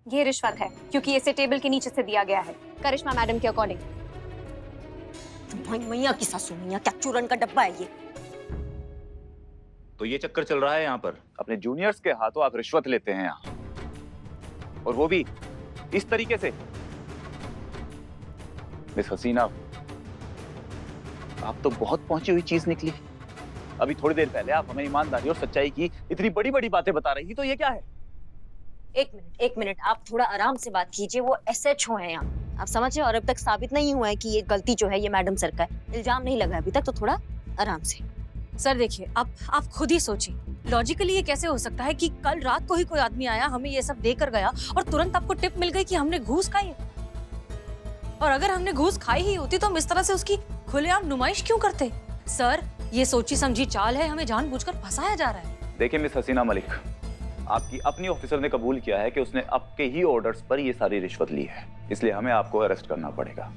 ये रिश्वत है क्योंकि इसे टेबल के नीचे से दिया गया है करिश्मा मैडम के अकॉर्डिंग। मैया की सासू मैया, क्या चूरन का डब्बा है ये? तो ये चक्कर चल रहा है यहाँ पर, अपने जूनियर्स के हाथों आप रिश्वत लेते हैं यहाँ, और वो भी इस तरीके से। मिस हसीना, आप तो बहुत पहुंची हुई चीज निकली। अभी थोड़ी देर पहले आप हमें ईमानदारी और सच्चाई की इतनी बड़ी बड़ी बातें बता रही थी, तो ये क्या है? एक मिनट, आप थोड़ा आराम से बात कीजिए। वो SHO है यहाँ, आप समझे? और अब तक साबित नहीं हुआ है कि ये गलती जो है ये मैडम सर का है। इल्जाम नहीं लगा अभी तक, तो थोड़ा आराम से। सर देखिए, आप खुद ही सोचिए, लॉजिकली ये कैसे हो सकता है कि कल रात को ही कोई आदमी आया, हमें ये सब देकर गया और तुरंत आपको टिप मिल गई कि हमने घूस खाई है? और अगर हमने घूस खाई ही होती तो हम इस तरह से उसकी खुलेआम नुमाइश क्यों करते? सर, ये सोची समझी चाल है, हमें जानबूझकर फंसाया जा रहा है। देखिए मिस हसीना मलिक, आपकी अपनी ऑफिसर ने कबूल किया है कि उसने आपके ही ऑर्डर्स पर ये सारी रिश्वत ली है, इसलिए हमें आपको अरेस्ट करना पड़ेगा।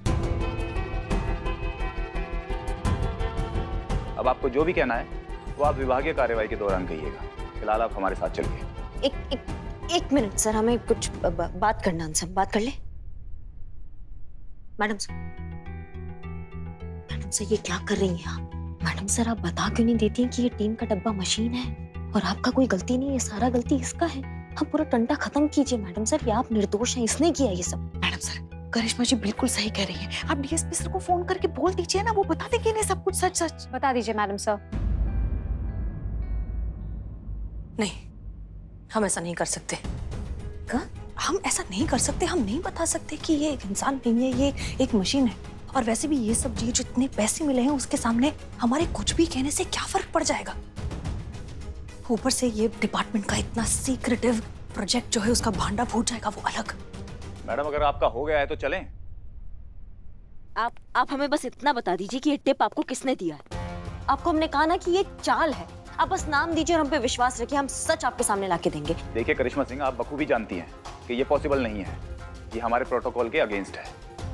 अब आपको जो भी कहना है वो आप विभागीय कार्रवाई के दौरान कहिएगा। फिलहाल आप हमारे साथ चलिए। एक मिनट सर, हमें कुछ बात करना। हमसे बात कर ले। मैडम सर ये क्या कर रही हैं आप? मैडम सर, आप बता क्यों नहीं देती हैं कि ये टीम का डब्बा मशीन है और आपका कोई गलती नहीं है, सारा गलती इसका है? आप पूरा टंटा खत्म कीजिए मैडम सर, ये आप निर्दोष हैं, इसने किया ये सब। मैडम सर, करिश्मा जी बिल्कुल सही कह रही हैं। आप DSP सर को फोन करके बोल दीजिए ना, वो बता देंगे इन्हें सब कुछ सच सच। बता दीजिए मैडम सर। नहीं, हम ऐसा नहीं कर सकते। हम ऐसा नहीं कर सकते, हम नहीं बता सकते कि ये एक इंसान नहीं है, ये एक मशीन है। और वैसे भी ये सब जो जितने पैसे मिले हैं उसके सामने हमारे कुछ भी कहने से क्या फर्क पड़ जाएगा? ऊपर से ये डिपार्टमेंट का इतना सीक्रेटिव प्रोजेक्ट जो है उसका भांडा फूट जाएगा, वो अलग। मैडम, अगर आपका हो गया है तो चलें। आप हमें बस इतना बता दीजिए कि ये टिप आपको किसने दिया है? आपको हमने कहा ना कि ये चाल है, आप बस नाम दीजिए और हम पे विश्वास रखिए, हम सच आपके सामने लाके देंगे। देखिए करिश्मा सिंह, आप बखूबी जानती हैं कि ये पॉसिबल नहीं है, ये हमारे प्रोटोकॉल के अगेंस्ट है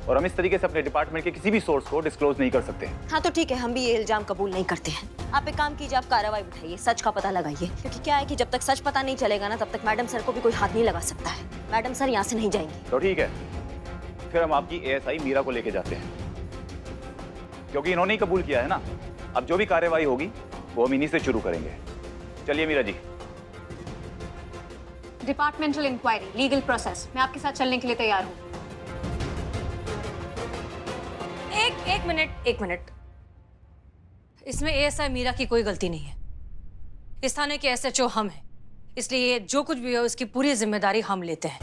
और हम इस तरीके से अपने डिपार्टमेंट के किसी भी सोर्स को डिस्क्लोज नहीं कर सकते। हाँ तो ठीक है, हम भी ये इल्जाम कबूल नहीं करते हैं। आप एक काम कीजिए, आप कार्रवाई बिठाइए, सच का पता लगाइए, क्योंकि क्या है कि जब तक सच पता नहीं चलेगा ना, तब तक मैडम सर को भी कोई हाथ नहीं लगा सकता है। मैडम सर यहाँ से नहीं जाएंगी। तो ठीक है, फिर हम आपकी ASI मीरा को लेके जाते हैं, क्योंकि इन्होंने ही कबूल किया है ना। अब जो भी कार्रवाई होगी वो हम इन्हीं से शुरू करेंगे। चलिए Meera ji. Departmental inquiry, legal process, मैं आपके साथ चलने के लिए तैयार हूँ। एक मिनट। इसमें ASI मीरा की कोई गलती नहीं है। इस थाने के SHO हम हैं, इसलिए जो कुछ भी है उसकी पूरी जिम्मेदारी हम लेते हैं।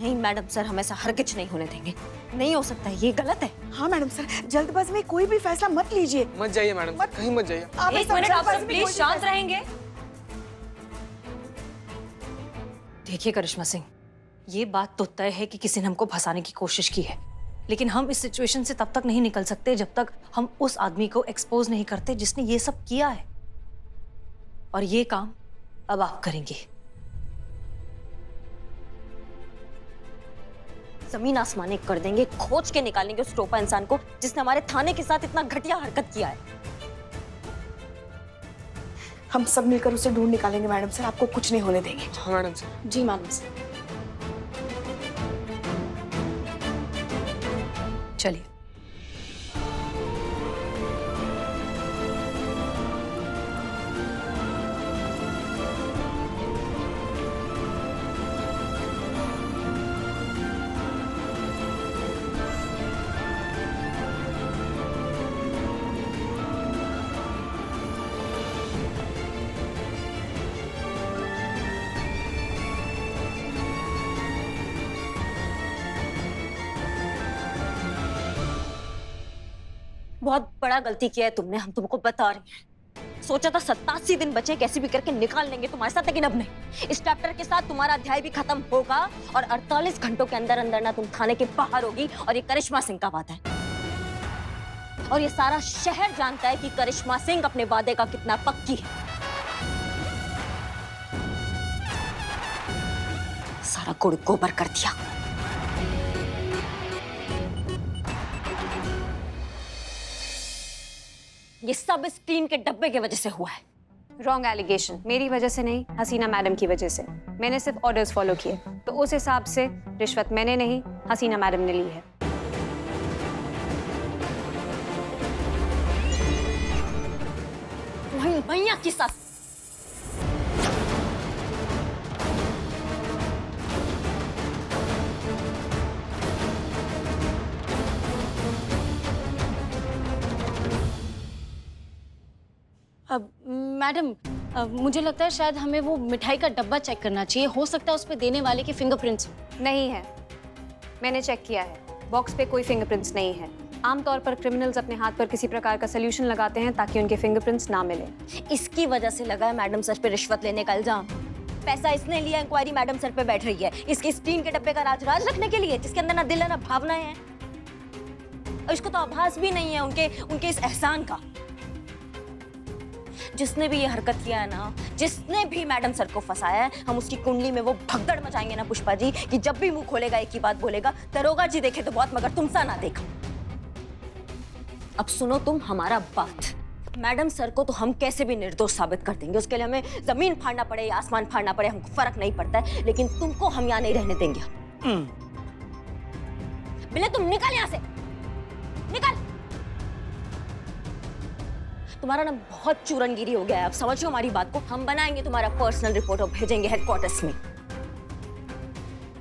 नहीं मैडम सर, हम ऐसा हरगिज नहीं होने देंगे। नहीं हो सकता है, ये गलत है। हाँ मैडम सर, जल्दबाजी में कोई भी फैसला मत लीजिए। मत जाइए मैडम, कहीं मत जाइए। आप एक ऐसा मिनट, आप जल्दबाजी सब में प्लीज कोई भी शांत फैसला- रहेंगे। देखिए करिश्मा सिंह, ये बात तो तय है कि किसी ने हमको फंसाने की कोशिश की है, लेकिन हम इस सिचुएशन से तब तक नहीं निकल सकते जब तक हम उस आदमी को एक्सपोज नहीं करते जिसने ये सब किया है। और ये काम अब आप करेंगे। जमीन आसमान एक कर देंगे, खोज के निकालेंगे उस टोपा इंसान को जिसने हमारे थाने के साथ इतना घटिया हरकत किया है। हम सब मिलकर उसे ढूंढ निकालेंगे मैडम सर, आपको कुछ नहीं होने देंगे। हाँ मैडम सर। जी मैडम सर। चलिए। बहुत बड़ा गलती किया है तुमने, हम तुमको बता रहे हैं। सोचा था 87 दिन बचे, कैसे भी करके निकाल लेंगे तुम्हारे साथ, लेकिन अब नहीं। इस चैप्टर के साथ तुम्हारा अध्याय भी खत्म होगा और 48 घंटों के अंदर अंदर ना तुम थाने के बाहर होगी। और ये करिश्मा सिंह का वादा है और ये सारा शहर जानता है कि करिश्मा सिंह अपने वादे का कितना पक्की है। सारा गुड़ गोबर कर दिया। ये सब इस टीम के डब्बे की वजह से हुआ है। Wrong allegation. मेरी वजह से नहीं, हसीना मैडम की वजह से। मैंने सिर्फ ऑर्डर्स फॉलो किए, तो उस हिसाब से रिश्वत मैंने नहीं, हसीना मैडम ने ली है। वही भैया की सास। अब मैडम, मुझे लगता है शायद हमें वो मिठाई का डब्बा चेक करना चाहिए। हो सकता है उस पे देने वाले के फिंगरप्रिंट्स नहीं है, मैंने चेक किया है, बॉक्स पे कोई फिंगरप्रिंट्स नहीं है। आमतौर पर क्रिमिनल्स अपने हाथ पर किसी प्रकार का सोल्यूशन लगाते हैं ताकि उनके फिंगरप्रिंट्स ना मिले। इसकी वजह से लगा है मैडम सर पे रिश्वत लेने का इल्जाम। पैसा इसने लिया, इंक्वायरी मैडम सर पे बैठ रही है इसके स्टीन के डब्बे का राज रखने के लिए, जिसके अंदर ना दिल है ना भावनाएं हैं। और इसको तो आभास भी नहीं है उनके इस एहसान का। जिसने भी ये हरकत किया है ना, जिसने भी मैडम सर को फंसाया है, हम उसकी कुंडली में वो भगदड़ मचाएंगे ना पुष्पा जी, कि जब भी मुंह खोलेगा एक ही बात बोलेगा, दरोगा जी देखे तो बहुत मगर तुमसा ना देखा। अब सुनो तुम हमारा बात, मैडम सर को तो हम कैसे भी निर्दोष साबित कर देंगे। उसके लिए हमें जमीन फाड़ना पड़े या आसमान फाड़ना पड़े, हमको फर्क नहीं पड़ता है, लेकिन तुमको हम यहाँ नहीं रहने देंगे। बिल्ले तुम निकल यहाँ से, निकल। तुम्हारा ना बहुत चूरनगिरी हो गया है, अब समझो हमारी बात को। हम बनाएंगे तुम्हारा पर्सनल रिपोर्ट और भेजेंगे हेडक्वार्टर्स में।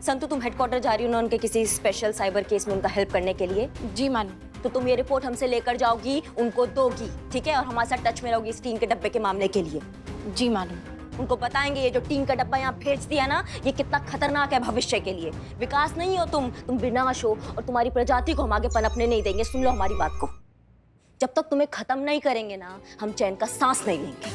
संतु तुम हेडक्वार्टर जा रही हो ना उनके किसी स्पेशल साइबर केस में उनका हेल्प करने के लिए। जी मैडम। तो तुम ये रिपोर्ट हमसे लेकर जाओगी, उनको दोगी, ठीक है? और हमारे साथ टच में रहोगी इस टीन के डब्बे के मामले के लिए। जी मैडम। उनको बताएंगे ये जो टीन का डब्बा यहाँ भेज दिया ना, ये कितना खतरनाक है भविष्य के लिए। विकास नहीं हो तुम विनाश हो, और तुम्हारी प्रजाति को हम आगे पनपने नहीं देंगे। सुन लो हमारी बात को, जब तक तुम्हें खत्म नहीं करेंगे ना, हम चैन का सांस नहीं लेंगे।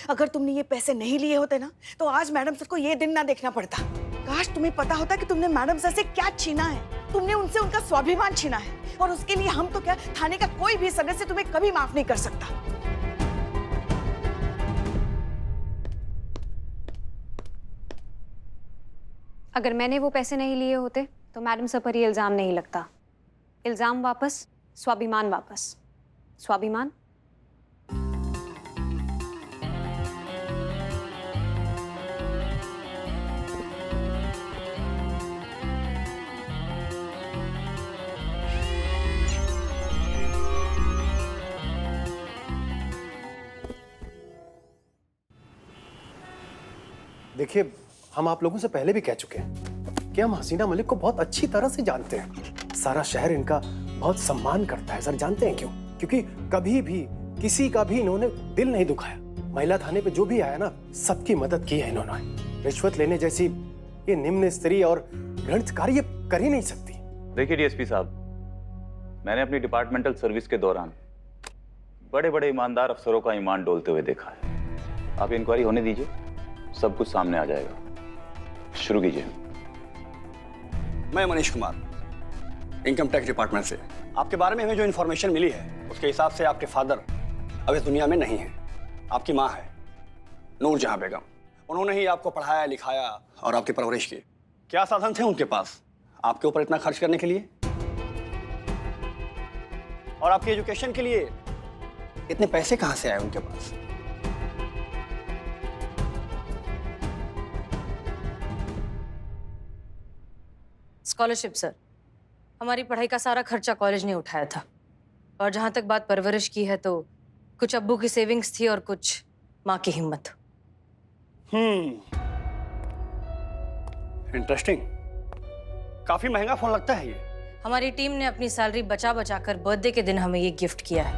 अगर तुमने ये पैसे नहीं लिए होते ना, तो आज मैडम सर को ये दिन ना देखना पड़ता। काश तुम्हें पता होता कि तुमने मैडम सर से क्या छीना है। तुमने उनसे उनका स्वाभिमान छीना है, और उसके लिए हम तो क्या, थाने का कोई भी सदस्य तुम्हें कभी माफ नहीं कर सकता। अगर मैंने वो पैसे नहीं लिए होते तो मैडम सर पर ये इल्ज़ाम नहीं लगता। इल्ज़ाम वापस, स्वाभिमान वापस। स्वाभिमान। देखिए, हम आप लोगों से पहले भी कह चुके हैं कि हम हसीना मलिक को बहुत अच्छी तरह से जानते हैं। सारा शहर इनका बहुत सम्मान करता है सर। जानते हैं क्यों? क्योंकि कभी भी किसी का भी इन्होंने दिल नहीं दुखाया। महिला थाने पे जो भी आया ना, सबकी मदद की है इन्होंने। रिश्वत लेने जैसी ये निम्न स्तरीय और घृणित कार्य कर ही नहीं सकती। देखिए डीएसपी साहब, मैंने अपनी डिपार्टमेंटल सर्विस के दौरान बड़े बड़े ईमानदार अफसरों का ईमान डोलते हुए देखा है। आप इंक्वायरी होने दीजिए, सब कुछ सामने आ जाएगा। शुरू कीजिए। मैं Manish Kumar, income tax department से। आपके बारे में हमें जो इन्फॉर्मेशन मिली है उसके हिसाब से आपके फादर अब इस दुनिया में नहीं है। आपकी माँ है नूरजहां बेगम। उन्होंने ही आपको पढ़ाया लिखाया और आपकी परवरिश की। क्या साधन थे उनके पास आपके ऊपर इतना खर्च करने के लिए, और आपकी एजुकेशन के लिए इतने पैसे कहाँ से आए उनके पास? Scholarship sir. हमारी पढ़ाई का सारा खर्चा कॉलेज ने उठाया था, और जहां तक बात परवरिश की है तो कुछ अब्बू की सेविंग्स थी और कुछ माँ की हिम्मत। इंटरेस्टिंग। काफी महंगा फोन लगता है ये। हमारी टीम ने अपनी सैलरी बचा बचा कर बर्थडे के दिन हमें ये गिफ्ट किया है।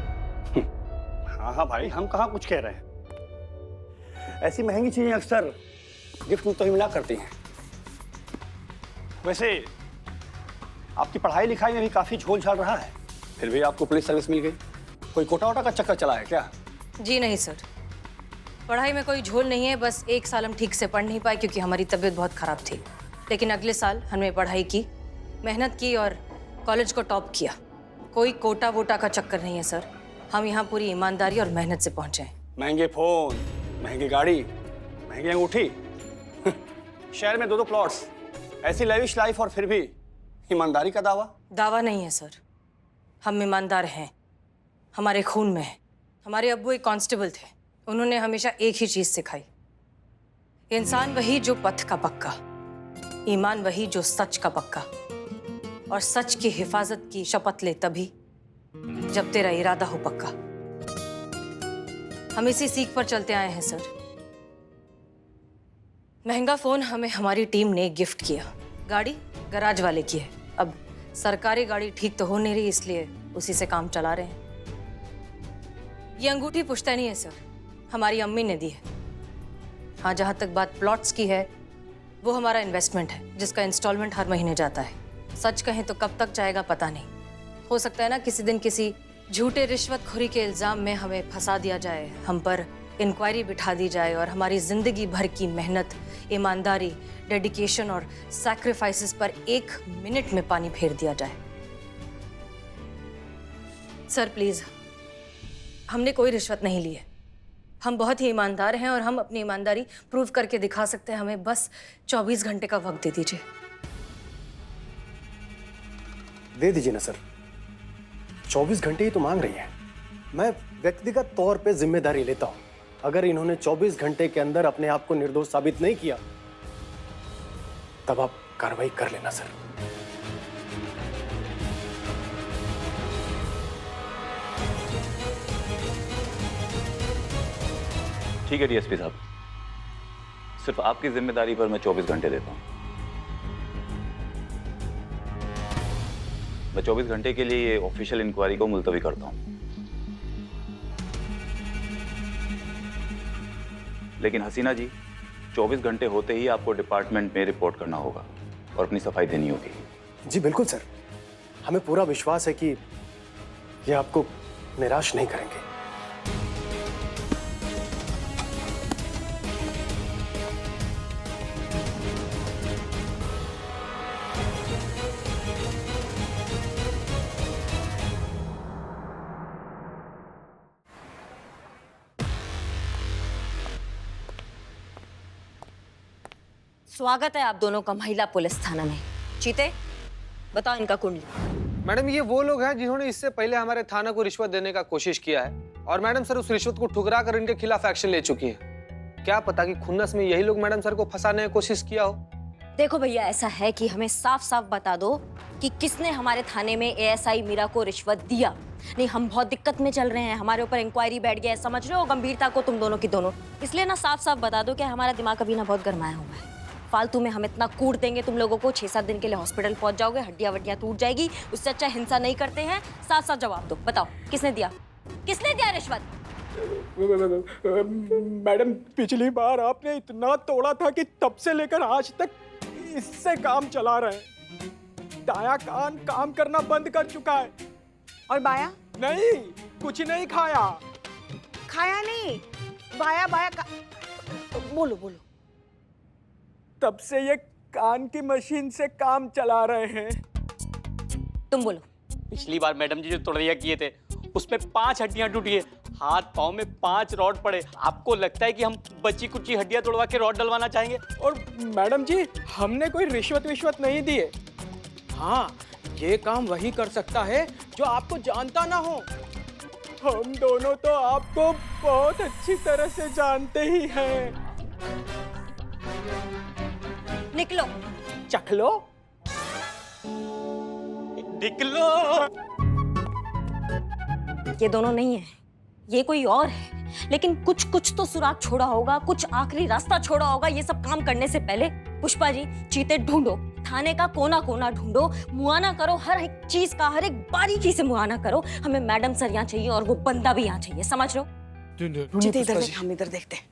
हाँ हाँ भाई, हम कहाँ कुछ कह रहे हैं। ऐसी महंगी चीजें अक्सर गिफ्ट में तो ही मिला करती हैं। वैसे आपकी पढ़ाई लिखाई में भी काफी झोल झाल रहा है, फिर भी आपको पुलिस सर्विस मिल गई। कोई कोटा वोटा का चक्कर चला है क्या? जी नहीं सर, पढ़ाई में कोई झोल नहीं है। बस एक साल हम ठीक से पढ़ नहीं पाए क्योंकि हमारी तबीयत बहुत खराब थी। लेकिन अगले साल हमने पढ़ाई की, मेहनत की और कॉलेज को टॉप किया। कोई कोटा वोटा का चक्कर नहीं है सर। हम यहाँ पूरी ईमानदारी और मेहनत से पहुँचे हैं। महंगे फोन, महंगी गाड़ी, महंगी अंगूठी। शहर में 2-2 प्लॉट्स, ऐसी लेविश लाइफ और फिर भी ईमानदारी का दावा। दावा नहीं है सर, हम ईमानदार हैं, हमारे खून में है। हमारे अब्बू एक कांस्टेबल थे, उन्होंने हमेशा एक ही चीज सिखाई, इंसान वही जो पथ का पक्का, ईमान वही जो सच का पक्का, और सच की हिफाजत की शपथ ले तभी जब तेरा इरादा हो पक्का। हम इसी सीख पर चलते आए हैं सर। महंगा फोन हमें हमारी टीम ने गिफ्ट किया, गाड़ी गराज वाले की है। अब सरकारी गाड़ी ठीक तो हो नहीं रही, इसलिए उसी से काम चला रहे हैं। ये अंगूठी पुश्तैनी है सर, हमारी अम्मी ने दी है। हाँ, जहां तक बात प्लॉट्स की है, वो हमारा इन्वेस्टमेंट है जिसका इंस्टॉलमेंट हर महीने जाता है। सच कहें तो कब तक जाएगा पता नहीं, हो सकता है ना किसी दिन किसी झूठे रिश्वतखोरी के इल्जाम में हमें फंसा दिया जाए, हम पर इंक्वायरी बिठा दी जाए और हमारी जिंदगी भर की मेहनत, ईमानदारी, डेडिकेशन और सैक्रिफाइसेस पर 1 मिनट में पानी फेर दिया जाए। सर प्लीज, हमने कोई रिश्वत नहीं ली है, हम बहुत ही ईमानदार हैं और हम अपनी ईमानदारी प्रूव करके दिखा सकते हैं। हमें बस 24 घंटे का वक्त दे दीजिए। दे दीजिए ना सर, 24 घंटे ही तो मांग रही है। मैं व्यक्तिगत तौर पे जिम्मेदारी लेता हूं, अगर इन्होंने 24 घंटे के अंदर अपने आप को निर्दोष साबित नहीं किया तब आप कार्रवाई कर लेना सर। ठीक है डीएसपी साहब, सिर्फ आपकी जिम्मेदारी पर मैं 24 घंटे देता हूं। मैं 24 घंटे के लिए ये ऑफिशियल इंक्वायरी को मुलतवी करता हूं। लेकिन हसीना जी, 24 घंटे होते ही आपको डिपार्टमेंट में रिपोर्ट करना होगा और अपनी सफाई देनी होगी। जी बिल्कुल सर, हमें पूरा विश्वास है कि ये आपको निराश नहीं करेंगे। स्वागत है आप दोनों का महिला पुलिस थाना में। चीते, बताओ इनका कुंडली। मैडम, ये वो लोग हैं जिन्होंने इससे पहले हमारे थाना को रिश्वत देने का कोशिश किया है और मैडम सर उस रिश्वत को ठुकरा कर इनके खिलाफ एक्शन ले चुकी है। क्या पता कि खुन्नस में यही लोग मैडम सर को फंसाने की कोशिश किया हो। देखो भैया, ऐसा है कि हमें साफ साफ बता दो कि किसने हमारे थाने में एएसआई मीरा को रिश्वत दिया। नहीं, हम बहुत दिक्कत में चल रहे हैं, हमारे ऊपर इंक्वायरी बैठ गया है, समझ रहे हो गंभीरता को तुम दोनों की दोनों। इसलिए ना साफ साफ बता दो कि हमारा दिमाग अभी ना बहुत गरमाया हुआ है। फालतू में हम इतना कूट देंगे तुम लोगों को, 6-7 दिन के लिए हॉस्पिटल पहुंच जाओगे, हड्डियां वड्डियां टूट जाएगी। उससे अच्छा हिंसा नहीं करते हैं। साफ साफ जवाब दो, बताओ किसने दिया, किसने दिया रिश्वत? मैडम, पिछली बार आपने इतना तोड़ा था कि तब से लेकर आज तक इससे काम चला रहे हैं। दाया कान काम करना बंद कर चुका है। और बाया? नहीं, कुछ नहीं खाया। खाया नहीं, बाया बाया का... बोलो बोलो। तब से ये कान की मशीन से काम चला रहे हैं। तुम बोलो। पिछली बार मैडम जी जो तोड़िया किए थे उसमें 5 हड्डियां टूटी है, हाथ पाँव में 5 रॉड पड़े। आपको लगता है कि हम बची कुची हड्डियां तोड़वा के रॉड डलवाना चाहेंगे? और मैडम जी, हमने कोई रिश्वत विश्वत नहीं दिए। हाँ, ये काम वही कर सकता है जो आपको जानता ना हो। हम दोनों तो आपको बहुत अच्छी तरह से जानते ही हैं। निकलो। चखलो। निकलो। ये दोनों नहीं है, ये कोई और है। लेकिन कुछ कुछ तो सुराग छोड़ा होगा, कुछ आखिरी रास्ता छोड़ा होगा ये सब काम करने से पहले। पुष्पा जी, चीते ढूंढो, थाने का कोना कोना ढूंढो, मुआना करो, हर एक चीज का, हर एक बारीकी से मुआना करो। हमें मैडम सर यहाँ चाहिए और वो बंदा भी यहाँ चाहिए, समझ लो? चीते इधर देख, हम इधर देखते हैं।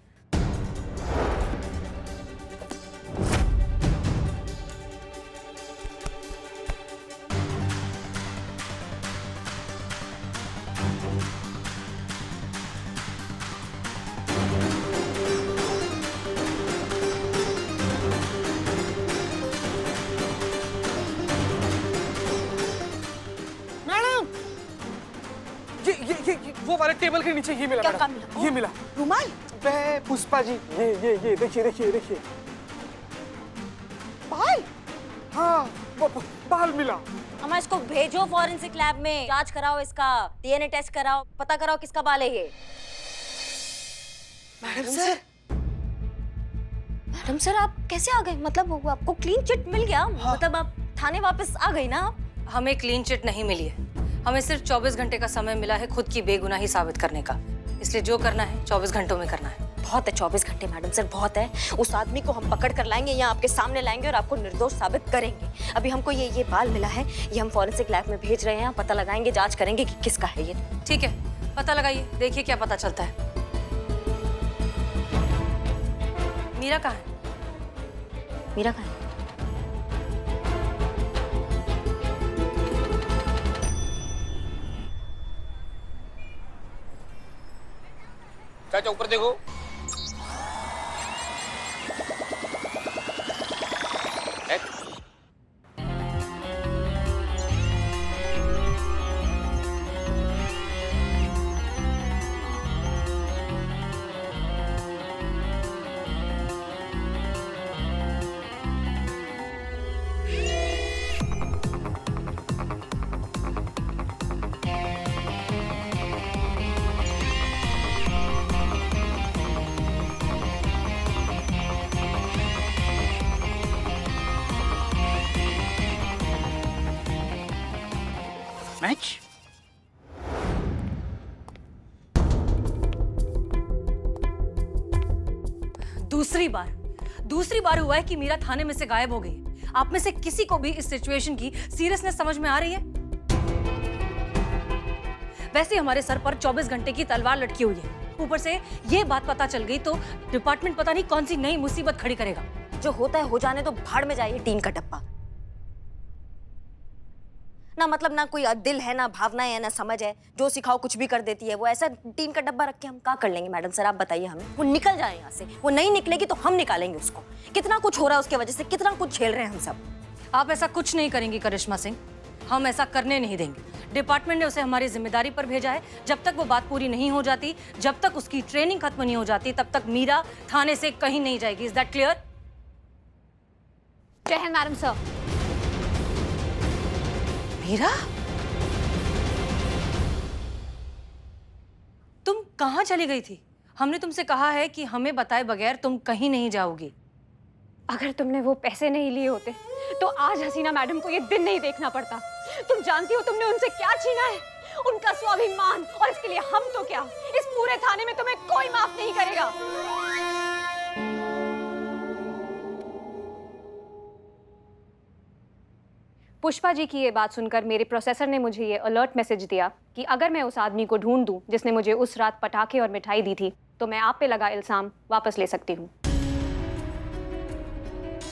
वो वाले टेबल के नीचे ये मिला क्या मैडम, मिला? ये मिला। रुमाल? बे पुष्पा जी, ये देखिए देखिए देखिए। बाल? हाँ, वो बाल मिला। अम्मा इसको भेजो फॉरेंसिक लैब में, जांच कराओ इसका, डीएनए टेस्ट कराओ, पता कराओ किसका बाल है ये। मैडम सर, मैडम सर आप कैसे आ गए? मतलब वो आपको क्लीन चिट मिल गया? मतलब आप थाने वापस आ गई ना आप? हमें क्लीन चिट नहीं मिली है, हमें सिर्फ 24 घंटे का समय मिला है खुद की बेगुनाही साबित करने का, इसलिए जो करना है 24 घंटों में करना है। बहुत है 24 घंटे मैडम सर, बहुत है। उस आदमी को हम पकड़ कर लाएंगे, यहाँ आपके सामने लाएंगे और आपको निर्दोष साबित करेंगे। अभी हमको ये बाल मिला है, ये हम फॉरेंसिक लैब में भेज रहे हैं, पता लगाएंगे, जांच करेंगे कि किसका है ये। ठीक है, पता लगाइए, देखिए क्या पता चलता है। मीरा कहाँ है? मीरा कहाँ है? चाचा ऊपर देखो। मैच? दूसरी बार हुआ है कि मीरा थाने में से गायब हो गई। आप में से किसी को भी इस सिचुएशन की सीरियसनेस समझ में आ रही है? वैसे हमारे सर पर 24 घंटे की तलवार लटकी हुई है, ऊपर से ये बात पता चल गई तो डिपार्टमेंट पता नहीं कौन सी नई मुसीबत खड़ी करेगा। जो होता है हो जाने तो भाड़ में जाइए टीन का डब्बा। ना मतलब ना कोई दिल है, ना भावना है, ना समझ है, जो सिखाओ कुछ भी कर देती है। वो ऐसा टीन का डब्बा रख के हम क्या कर लेंगे मैडम सर, आप बताइए हमें। वो निकल जाए यहाँ से, वो नहीं निकलेगी तो हम निकालेंगे उसको। कितना कुछ हो रहा है उसके वजह से, कितना कुछ झेल रहे हैं हम सब। आप ऐसा कुछ नहीं करेंगी करिश्मा सिंह, हम ऐसा करने नहीं देंगे। डिपार्टमेंट ने उसे हमारी जिम्मेदारी पर भेजा है, जब तक वो बात पूरी नहीं हो जाती, जब तक उसकी ट्रेनिंग खत्म नहीं हो जाती, तब तक मीरा थाने से कहीं नहीं जाएगी। Is that clear? जय हिंद मैडम सर। मीरा, तुम कहाँ चली गई थी? हमने तुमसे कहा है कि हमें बताए बगैर तुम कहीं नहीं जाओगी। अगर तुमने वो पैसे नहीं लिए होते तो आज हसीना मैडम को ये दिन नहीं देखना पड़ता। तुम जानती हो तुमने उनसे क्या छीना है, उनका स्वाभिमान, और इसके लिए हम तो क्या, इस पूरे थाने में तुम्हें कोई माफ नहीं करेगा। पुष्पा जी की ये बात सुनकर मेरे प्रोसेसर ने मुझे ये अलर्ट मैसेज दिया कि अगर मैं उस आदमी को ढूंढ दूं जिसने मुझे उस रात पटाखे और मिठाई दी थी, तो मैं आप पे लगा इल्जाम वापस ले सकती हूँ।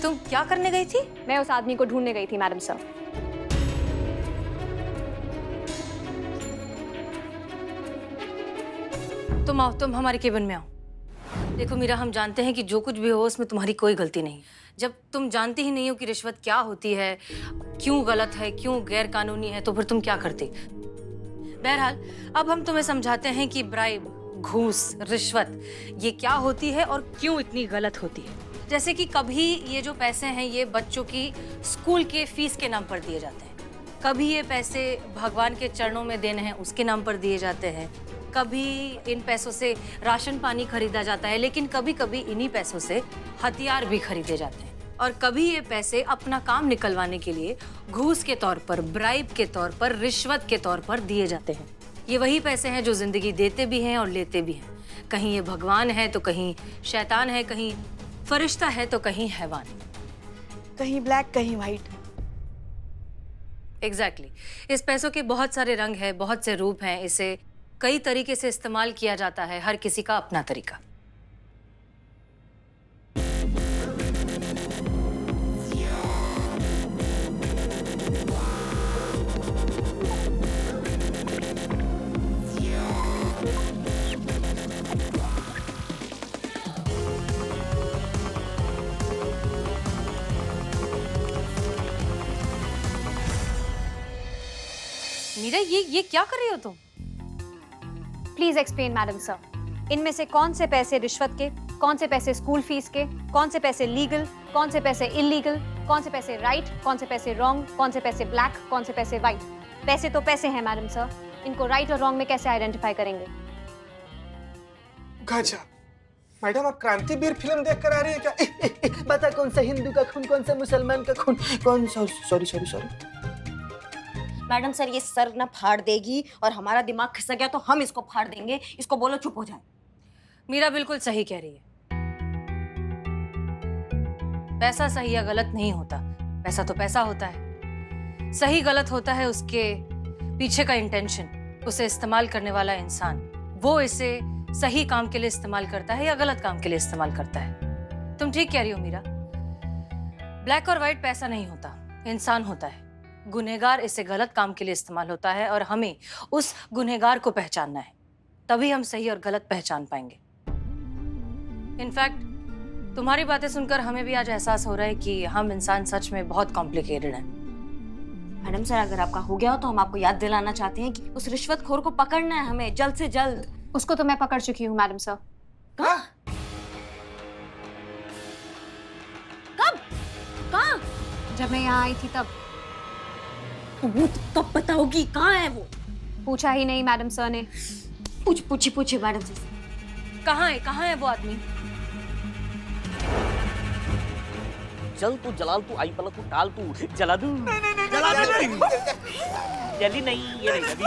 तुम क्या करने गई थी? मैं उस आदमी को ढूंढने गई थी मैडम सर। तुम आओ, तुम हमारे केबिन में आओ। देखो मीरा, हम जानते हैं कि जो कुछ भी हो उसमें तुम्हारी कोई गलती नहीं। जब तुम जानती ही नहीं हो कि रिश्वत क्या होती है, क्यों गलत है, क्यों गैर कानूनी है, तो फिर तुम क्या करती? बहरहाल अब हम तुम्हें समझाते हैं कि ब्राइब, घूस, रिश्वत ये क्या होती है और क्यों इतनी गलत होती है। जैसे कि कभी ये जो पैसे हैं ये बच्चों की स्कूल के फीस के नाम पर दिए जाते हैं, कभी ये पैसे भगवान के चरणों में देने हैं उसके नाम पर दिए जाते हैं, कभी इन पैसों से राशन पानी खरीदा जाता है, लेकिन कभी कभी इन्हीं पैसों से हथियार भी खरीदे जाते हैं, और कभी ये पैसे अपना काम निकलवाने के लिए घूस के तौर पर, ब्राइब के तौर पर, रिश्वत के तौर पर दिए जाते हैं। ये वही पैसे हैं जो जिंदगी देते भी हैं और लेते भी हैं। कहीं ये भगवान है तो कहीं शैतान है, कहीं फरिश्ता है तो कहीं हैवान। कहीं ब्लैक कहीं व्हाइट। एग्जैक्टली। इस पैसों के बहुत सारे रंग हैं, बहुत से रूप हैं, इसे कई तरीके से इस्तेमाल किया जाता है, हर किसी का अपना तरीका। मीरा, ये क्या कर रही हो तुम? प्लीज एक्सप्लेन मैडम सर, इनमें से कौन से पैसे रिश्वत के, कौन से पैसे स्कूल फीस के, कौन से पैसे लीगल, कौन से पैसे इलीगल, कौन से पैसे राइट, कौन से पैसे रॉन्ग, कौन से पैसे ब्लैक, कौन से पैसे व्हाइट? पैसे तो पैसे हैं मैडम सर, इनको राइट और रॉन्ग में कैसे आइडेंटिफाई करेंगे? गजब, मैडम आप क्रांतिवीर फिल्म देख कर आ रही है क्या? बता कौन सा हिंदू का खून, कौन सा मुसलमान का खून, कौन सा? सॉरी। मैडम सर ये सर ना फाड़ देगी और हमारा दिमाग खिसक गया तो हम इसको फाड़ देंगे। इसको बोलो चुप हो जाए। मीरा बिल्कुल सही कह रही है। पैसा सही या गलत नहीं होता, पैसा तो पैसा होता है। सही गलत होता है उसके पीछे का इंटेंशन, उसे इस्तेमाल करने वाला इंसान, वो इसे सही काम के लिए इस्तेमाल करता है या गलत काम के लिए इस्तेमाल करता है। तुम ठीक कह रही हो मीरा, ब्लैक और व्हाइट पैसा नहीं होता, इंसान होता है। गुनहगार इसे गलत काम के लिए इस्तेमाल होता है और हमें उस गुनहगार को पहचानना है, तभी हम सही और गलत पहचान पाएंगे। इनफैक्ट तुम्हारी बातें सुनकर हमें भी आज एहसास हो रहा है कि हम इंसान सच में बहुत कॉम्प्लिकेटेड हैं। मैडम सर अगर आपका हो गया हो तो हम आपको याद दिलाना चाहते हैं कि उस रिश्वतखोर को पकड़ना है हमें जल्द से जल्द। उसको तो मैं पकड़ चुकी हूँ मैडम सर। कब? जब मैं यहाँ आई थी तब। वो तो कब बताओगी? कहाँ है वो? पूछा ही नहीं मैडम सर ने। पूछे मैडम से। कहाँ है वो आदमी? जल तू जलाल तू आई पलक तू टाल तू जला दूं। जला दूं। जली नहीं, ये नहीं जली।